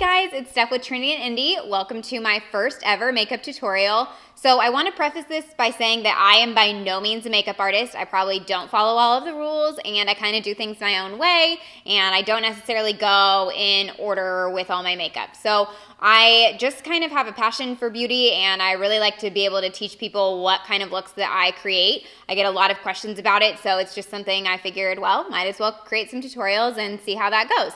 guys, it's Steph with Trinity and Indy. Welcome to my first ever makeup tutorial. So I want to preface this by saying that I am by no means a makeup artist. I probably don't follow all of the rules, and I kind of do things my own way, and I don't necessarily go in order with all my makeup. So I just kind of have a passion for beauty, and I really like to be able to teach people what kind of looks that I create. I get a lot of questions about it, so it's just something I figured, well, might as well create some tutorials and see how that goes.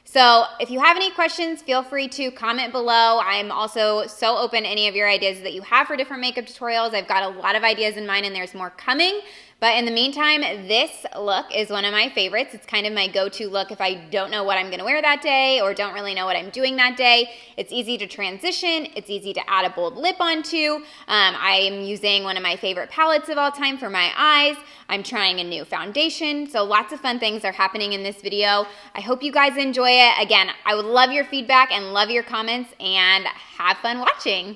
So if you have any questions, feel free to comment below. I'm also so open to any of your ideas that you have for different makeup tutorials. I've got a lot of ideas in mind, and there's more coming. But in the meantime, this look is one of my favorites. It's kind of my go-to look if I don't know what I'm gonna wear that day or don't really know what I'm doing that day. It's easy to transition. It's easy to add a bold lip onto. I'm using one of my favorite palettes of all time for my eyes. I'm trying a new foundation. So lots of fun things are happening in this video. I hope you guys enjoy it. Again, I would love your feedback and love your comments, and have fun watching.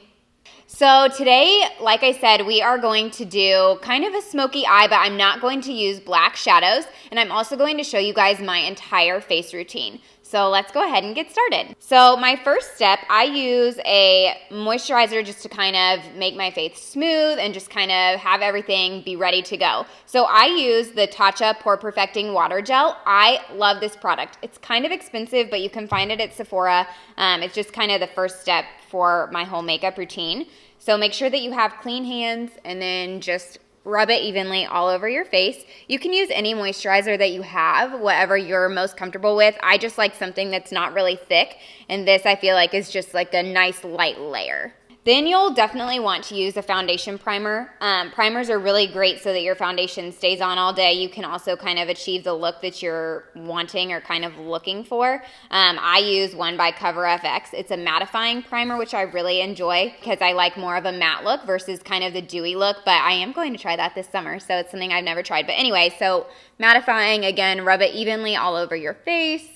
So today, like I said, we are going to do kind of a smoky eye, but I'm not going to use black shadows, and I'm also going to show you guys my entire face routine. So let's go ahead and get started. So my first step, I use a moisturizer just to kind of make my face smooth and just kind of have everything be ready to go. So I use the Tatcha Pore Perfecting Water Gel. I love this product. It's kind of expensive, but you can find it at Sephora. It's just kind of the first step for my whole makeup routine. So make sure that you have clean hands and then just rub it evenly all over your face. You can use any moisturizer that you have, whatever you're most comfortable with. I just like something that's not really thick, and this I feel like is just like a nice light layer. Then you'll definitely want to use a foundation primer. Primers are really great so that your foundation stays on all day. You can also kind of achieve the look that you're wanting or kind of looking for. I use one by CoverFX. It's a mattifying primer, which I really enjoy because I like more of a matte look versus kind of the dewy look, but I am going to try that this summer, so it's something I've never tried. But anyway, so mattifying, again, rub it evenly all over your face.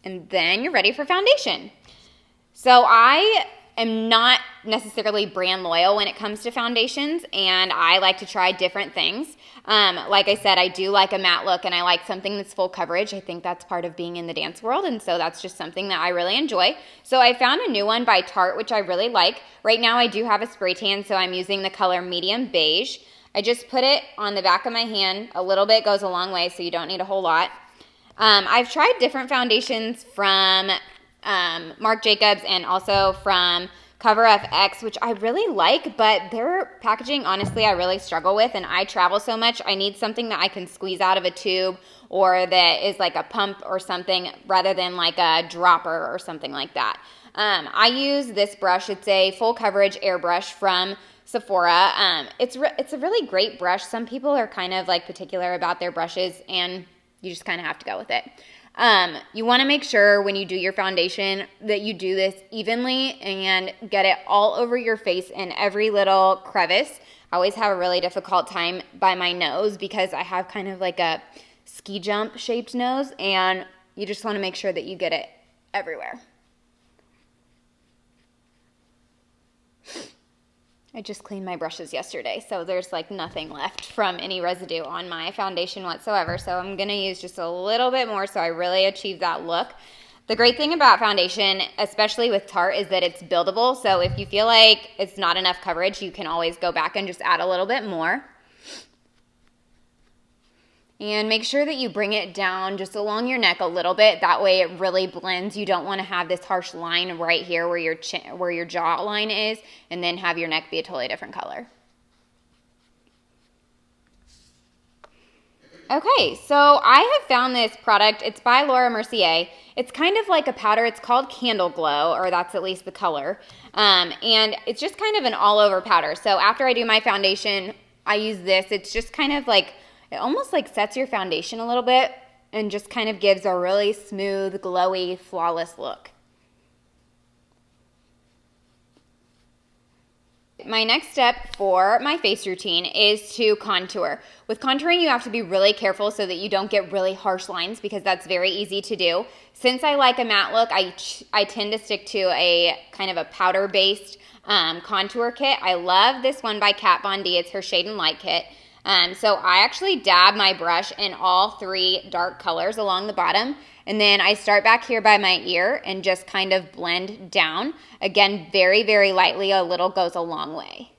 And then you're ready for foundation. So I am not necessarily brand loyal when it comes to foundations, and I like to try different things. Like I said, I do like a matte look, and I like something that's full coverage. I think that's part of being in the dance world, and so that's just something that I really enjoy. So I found a new one by Tarte, which I really like. Right now I do have a spray tan, so I'm using the color Medium Beige. I just put it on the back of my hand. A little bit goes a long way, so you don't need a whole lot. I've tried different foundations from Marc and also from CoverFX, which I really like, but their packaging, honestly, I really struggle with, and I travel so much, I need something that I can squeeze out of a tube or that is like a pump or something rather than like a dropper or something like that. I use this brush. It's a full coverage airbrush from Sephora. It's a really great brush. Some people are kind of like particular about their brushes, and you just kind of have to go with it. You want to make sure when you do your foundation that you do this evenly and get it all over your face in every little crevice. I always have a really difficult time by my nose because I have kind of like a ski jump shaped nose, and you just want to make sure that you get it everywhere. I just cleaned my brushes yesterday, so there's like nothing left from any residue on my foundation whatsoever. So I'm going to use just a little bit more so I really achieve that look. The great thing about foundation, especially with Tarte, is that it's buildable. So if you feel like it's not enough coverage, you can always go back and just add a little bit more. And make sure that you bring it down just along your neck a little bit. That way it really blends. You don't want to have this harsh line right here where your jaw line is, and then have your neck be a totally different color. Okay, so I have found this product. It's by Laura Mercier. It's kind of like a powder. It's called Candle Glow, or that's at least the color. And it's just kind of an all-over powder. So after I do my foundation, I use this. It's just kind of like, it almost like sets your foundation a little bit and just kind of gives a really smooth, glowy, flawless look. My next step for my face routine is to contour. With contouring, you have to be really careful so that you don't get really harsh lines, because that's very easy to do. Since I like a matte look, I tend to stick to a kind of a powder-based contour kit. I love this one by Kat Von D. It's her Shade and Light kit. So I actually dab my brush in all 3 dark colors along the bottom, and then I start back here by my ear and just kind of blend down. Again, very, very lightly, a little goes a long way.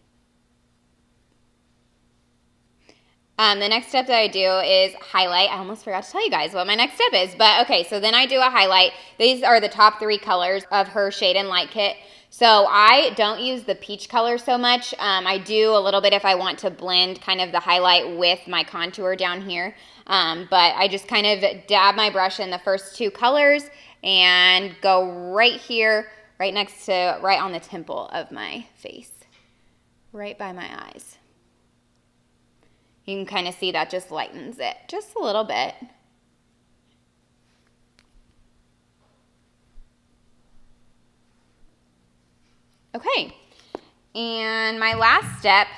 The next step that I do is highlight. I almost forgot to tell you guys what my next step is, but okay, so then I do a highlight. These are the top 3 colors of her Shade and Light kit. So I don't use the peach color so much. I do a little bit if I want to blend kind of the highlight with my contour down here. But I just kind of dab my brush in the first 2 colors and go right here, right on the temple of my face, right by my eyes. You can kind of see that just lightens it just a little bit. Okay, and my last step,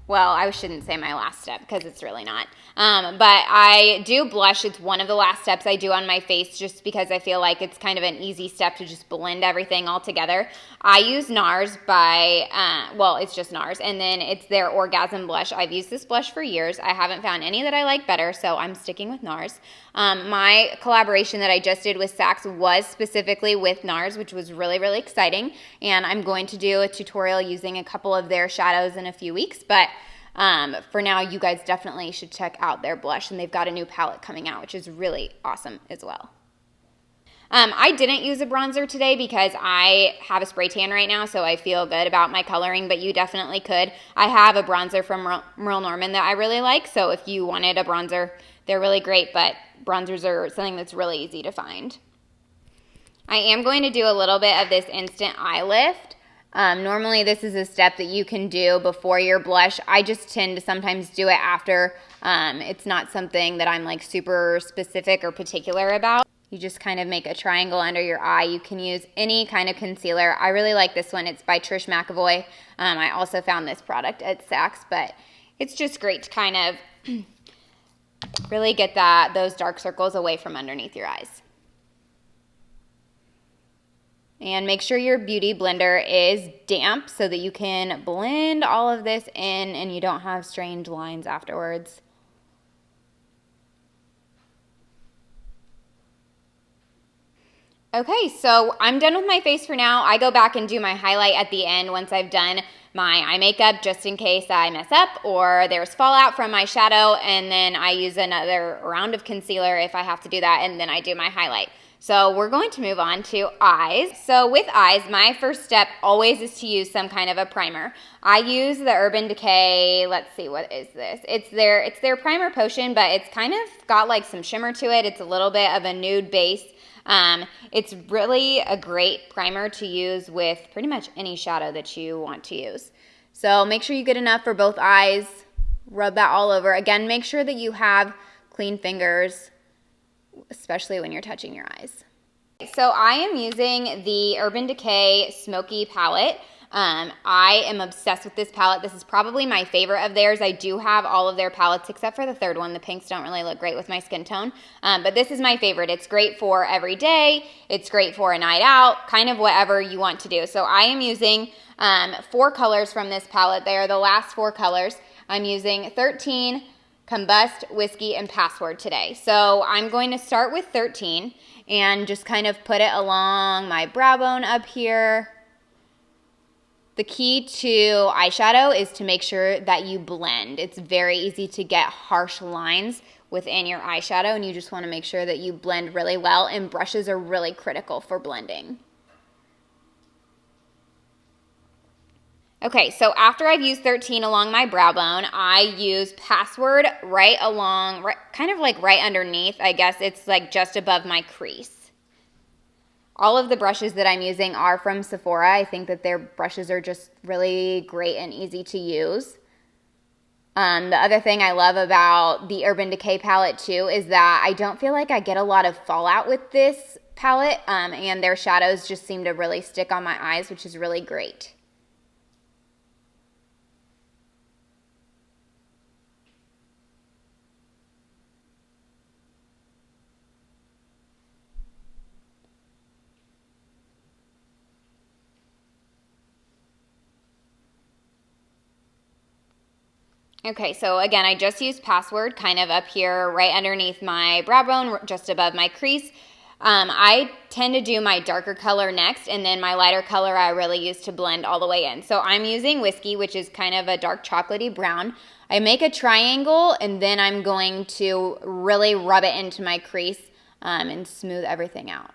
well, I shouldn't say my last step because it's really not, but I do blush. It's one of the last steps I do on my face just because I feel like it's kind of an easy step to just blend everything all together. I use NARS well, it's just NARS, and then it's their Orgasm blush. I've used this blush for years. I haven't found any that I like better, so I'm sticking with NARS. My collaboration that I just did with Saks was specifically with NARS, which was really, really exciting, and I'm going to do a tutorial using a couple of their shadows in a few weeks, but for now, you guys definitely should check out their blush, and they've got a new palette coming out, which is really awesome as well. I didn't use a bronzer today because I have a spray tan right now, so I feel good about my coloring, but you definitely could. I have a bronzer from Merle Norman that I really like, so if you wanted a bronzer, they're really great, but bronzers are something that's really easy to find. I am going to do a little bit of this instant eye lift. Normally this is a step that you can do before your blush. I just tend to sometimes do it after. It's not something that I'm like super specific or particular about. You just kind of make a triangle under your eye. You can use any kind of concealer. I really like this one. It's by Trish McEvoy. I also found this product at Saks, but it's just great to kind of really get those dark circles away from underneath your eyes. And make sure your beauty blender is damp so that you can blend all of this in and you don't have strange lines afterwards. Okay, so I'm done with my face for now. I go back and do my highlight at the end once I've done my eye makeup just in case I mess up or there's fallout from my shadow, and then I use another round of concealer if I have to do that, and then I do my highlight. So we're going to move on to eyes. So with eyes, my first step always is to use some kind of a primer. I use the Urban Decay, let's see, what is this? It's their primer potion, but it's kind of got like some shimmer to it. It's a little bit of a nude base. It's really a great primer to use with pretty much any shadow that you want to use. So make sure you get enough for both eyes. Rub that all over. Again, make sure that you have clean fingers, especially when you're touching your eyes. So I am using the Urban Decay Smoky palette. I am obsessed with this palette. This is probably my favorite of theirs. I do have all of their palettes except for the third one. The pinks don't really look great with my skin tone, but this is my favorite. It's great for every day. It's great for a night out, kind of whatever you want to do. So I am using 4 colors from this palette. They are the last 4 colors. I'm using 13, Combust, Whiskey, and Password today. So I'm going to start with 13 and just kind of put it along my brow bone up here. The key to eyeshadow is to make sure that you blend. It's very easy to get harsh lines within your eyeshadow, and you just want to make sure that you blend really well, and brushes are really critical for blending. Okay, so after I've used 13 along my brow bone, I use Password right along, kind of like right underneath. I guess it's like just above my crease. All of the brushes that I'm using are from Sephora. I think that their brushes are just really great and easy to use. The other thing I love about the Urban Decay palette too is that I don't feel like I get a lot of fallout with this palette, and their shadows just seem to really stick on my eyes, which is really great. Okay, so again, I just used Password kind of up here right underneath my brow bone, just above my crease. I tend to do my darker color next, and then my lighter color I really use to blend all the way in. So I'm using Whiskey, which is kind of a dark chocolatey brown. I make a triangle, and then I'm going to really rub it into my crease and smooth everything out.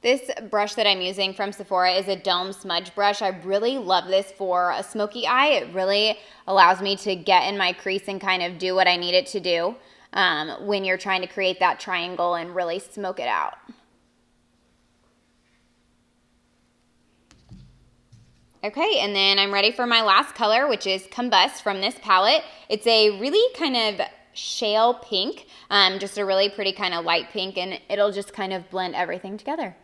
This brush that I'm using from Sephora is a Dome Smudge brush. I really love this for a smoky eye. It really allows me to get in my crease and kind of do what I need it to do when you're trying to create that triangle and really smoke it out. Okay, and then I'm ready for my last color, which is Combust from this palette. It's a really kind of shale pink, just a really pretty kind of light pink, and it'll just kind of blend everything together.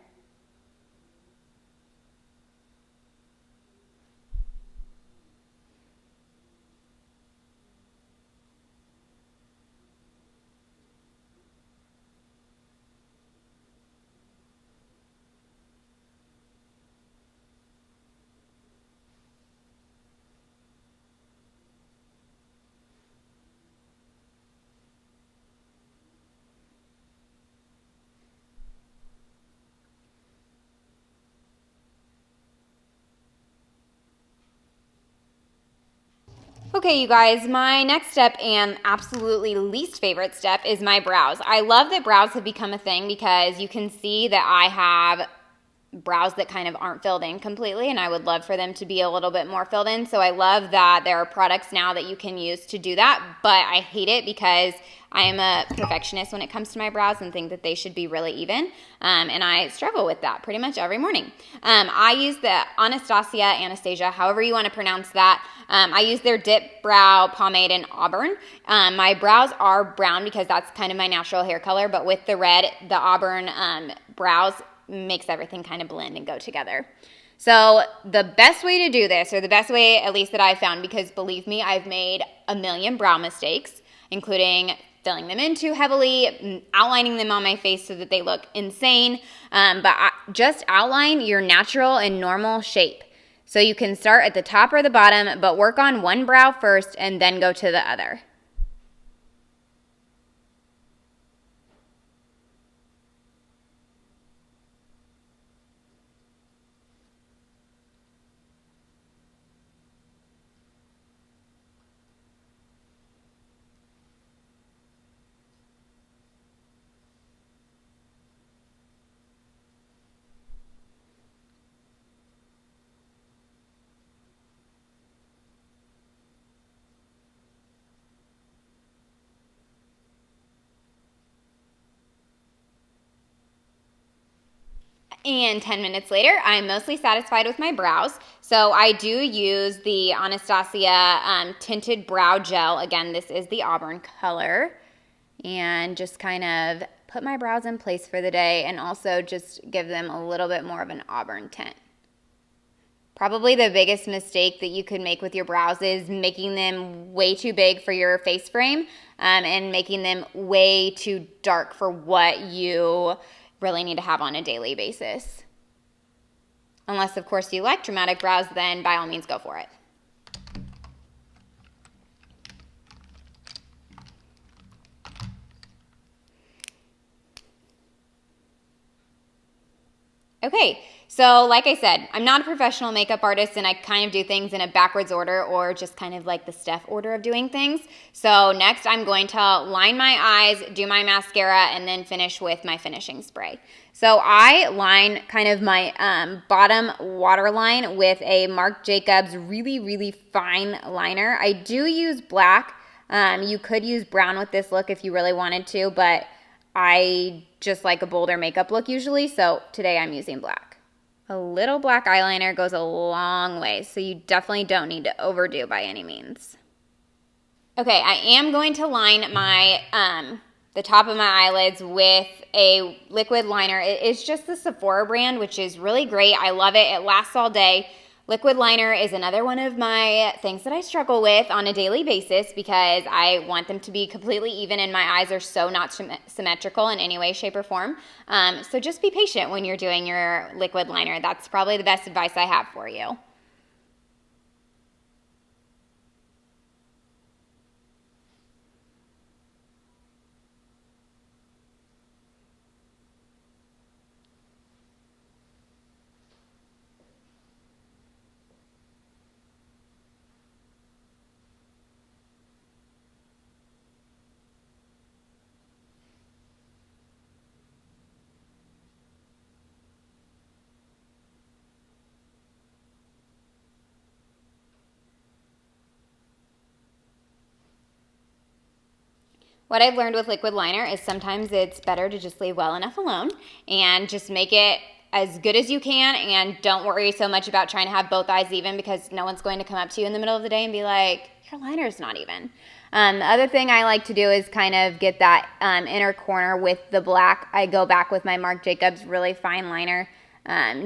Okay, you guys, my next step and absolutely least favorite step is my brows. I love that brows have become a thing because you can see that I have brows that kind of aren't filled in completely, and I would love for them to be a little bit more filled in. So I love that there are products now that you can use to do that, but I hate it because I am a perfectionist when it comes to my brows and think that they should be really even, and I struggle with that pretty much every morning. I use the Anastasia, however you want to pronounce that. I use their Dipbrow Pomade in Auburn. My brows are brown because that's kind of my natural hair color, but with the red, the Auburn brows makes everything kind of blend and go together. So the best way to do this, or the best way at least that I've found, because believe me, I've made a million brow mistakes, including filling them in too heavily, outlining them on my face so that they look insane, just outline your natural and normal shape. So you can start at the top or the bottom, but work on one brow first and then go to the other. And 10 minutes later, I'm mostly satisfied with my brows. So I do use the Anastasia Tinted Brow Gel. Again, this is the Auburn color. And just kind of put my brows in place for the day and also just give them a little bit more of an auburn tint. Probably the biggest mistake that you could make with your brows is making them way too big for your face frame and making them way too dark for what you really need to have on a daily basis. Unless, of course, you like dramatic brows, then by all means go for it. Okay, so like I said, I'm not a professional makeup artist and I kind of do things in a backwards order or just kind of like the Steph order of doing things. So next I'm going to line my eyes, do my mascara, and then finish with my finishing spray. So I line kind of my bottom waterline with a Marc Jacobs really, really fine liner. I do use black. You could use brown with this look if you really wanted to, but I just like a bolder makeup look usually, so today I'm using black. A little black eyeliner goes a long way, so you definitely don't need to overdo by any means. Okay, I am going to line my the top of my eyelids with a liquid liner. It is just the Sephora brand, which is really great. I love it. It lasts all day. Liquid liner is another one of my things that I struggle with on a daily basis because I want them to be completely even and my eyes are so not symmetrical in any way, shape, or form. So just be patient when you're doing your liquid liner. That's probably the best advice I have for you. What I've learned with liquid liner is sometimes it's better to just leave well enough alone and just make it as good as you can and don't worry so much about trying to have both eyes even because no one's going to come up to you in the middle of the day and be like, your liner's not even. The other thing I like to do is kind of get that inner corner with the black. I go back with my Marc Jacobs really fine liner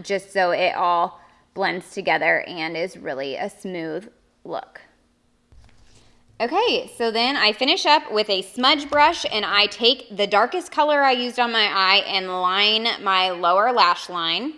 just so it all blends together and is really a smooth look. Okay, so then I finish up with a smudge brush and I take the darkest color I used on my eye and line my lower lash line.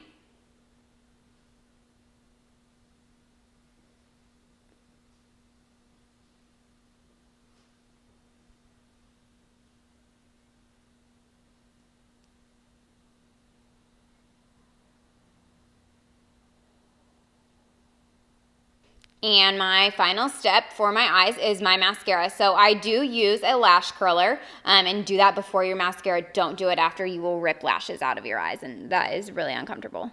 And my final step for my eyes is my mascara. So I do use a lash curler and do that before your mascara. Don't do it after. You will rip lashes out of your eyes and that is really uncomfortable.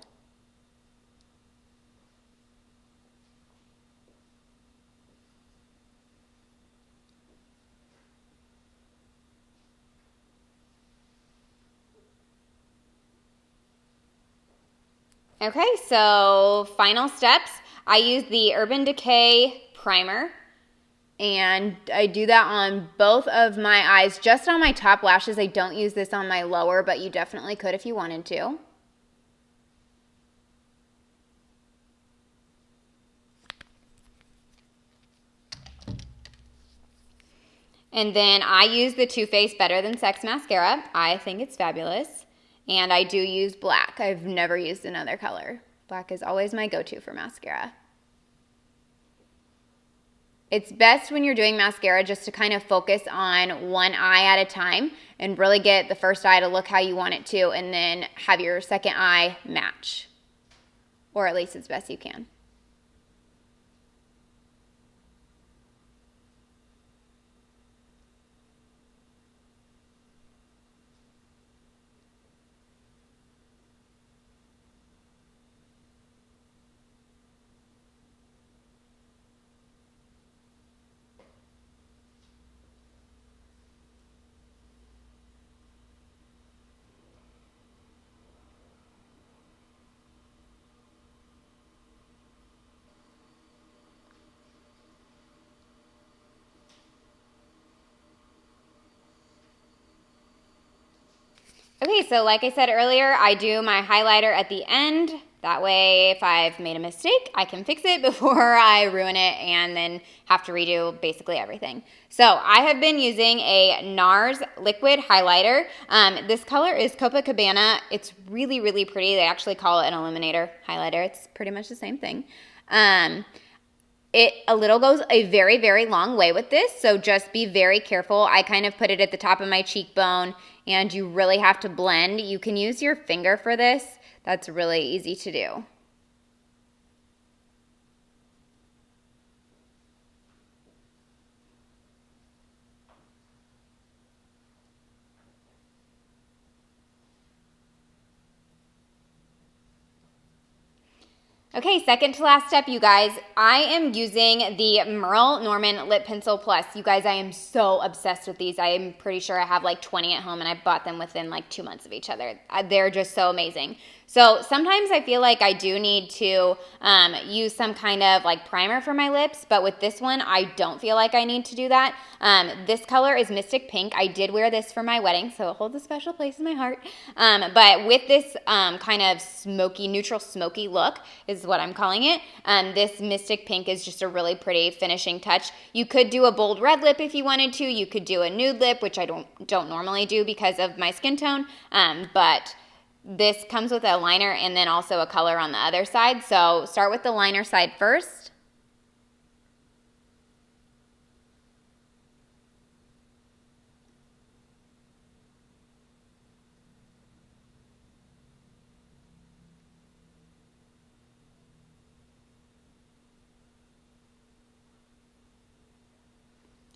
Okay, so final steps. I use the Urban Decay primer and I do that on both of my eyes, just on my top lashes. I don't use this on my lower, but you definitely could if you wanted to. And then I use the Too Faced Better Than Sex mascara. I think it's fabulous. And I do use black. I've never used another color. Black is always my go-to for mascara. It's best when you're doing mascara just to kind of focus on one eye at a time and really get the first eye to look how you want it to and then have your second eye match. Or at least as best you can. Okay, so like I said earlier, I do my highlighter at the end. That way, if I've made a mistake, I can fix it before I ruin it and then have to redo basically everything. So I have been using a NARS liquid highlighter. This color is Copacabana. It's really, really pretty. They actually call it an illuminator highlighter. It's pretty much the same thing. It a little goes a very, very long way with this, so just be very careful. I kind of put it at the top of my cheekbone, and you really have to blend. You can use your finger for this. That's really easy to do. Okay, second to last step, you guys. I am using the Merle Norman Lip Pencil Plus. You guys, I am so obsessed with these. I am pretty sure I have like 20 at home, and I bought them within like 2 months of each other. They're just so amazing. So sometimes I feel like I do need to use some kind of like primer for my lips, but with this one, I don't feel like I need to do that. This color is Mystic Pink. I did wear this for my wedding, so it holds a special place in my heart. But with this kind of smoky, neutral smoky look is what I'm calling it. This Mystic Pink is just a really pretty finishing touch. You could do a bold red lip if you wanted to. You could do a nude lip, which I don't normally do because of my skin tone, but this comes with a liner and then also a color on the other side. So start with the liner side first.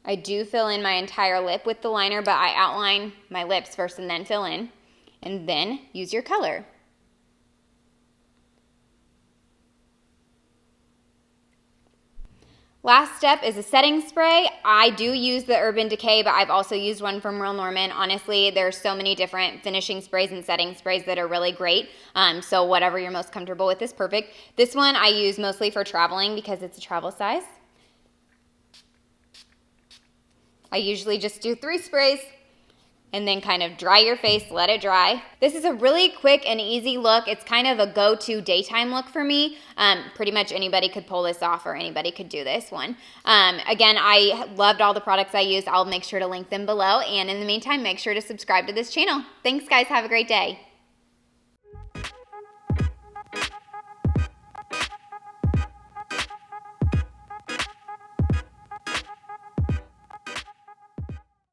I do fill in my entire lip with the liner, but I outline my lips first and then fill in. And then use your color. Last step is a setting spray. I do use the Urban Decay, but I've also used one from Merle Norman. Honestly, there's so many different finishing sprays and setting sprays that are really great. So whatever you're most comfortable with is perfect. This one I use mostly for traveling because it's a travel size. I usually just do 3 sprays and then kind of dry your face, let it dry. This is a really quick and easy look. It's kind of a go-to daytime look for me. Pretty much anybody could pull this off or anybody could do this one. Again, I loved all the products I used. I'll make sure to link them below. And in the meantime, make sure to subscribe to this channel. Thanks, guys. Have a great day.